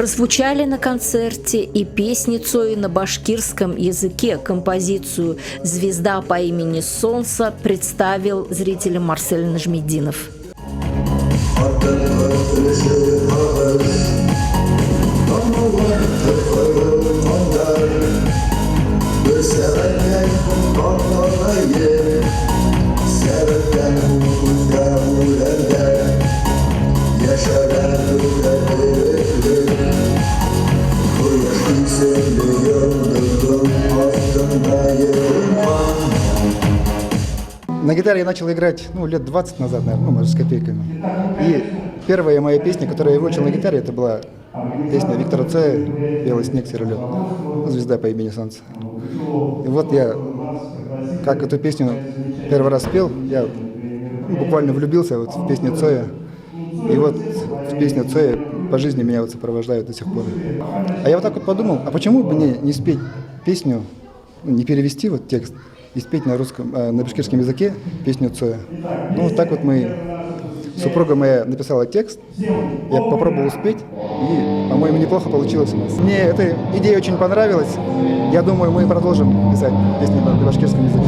Прозвучали на концерте и песни Цоя на башкирском языке. Композицию «Звезда по имени Солнце» представил зрителям Марсель Нажмиддинов. На гитаре я начал играть лет 20 назад, наверное, может, с копейками. И первая моя песня, которую я выучил на гитаре, это была песня Виктора Цоя «Белый снег, серый лед», «Звезда по имени Солнце». И вот я, как эту песню первый раз спел, я буквально влюбился в песню Цоя. И вот в песню Цоя по жизни меня сопровождают до сих пор. А я вот так вот подумал, а почему бы мне не спеть песню, не перевести текст, и спеть на русском, на башкирском языке песню Цоя. Вот так вот супруга моя написала текст, я попробовал спеть, и, по-моему, неплохо получилось у нас. Мне эта идея очень понравилась, я думаю, мы продолжим писать песни на башкирском языке.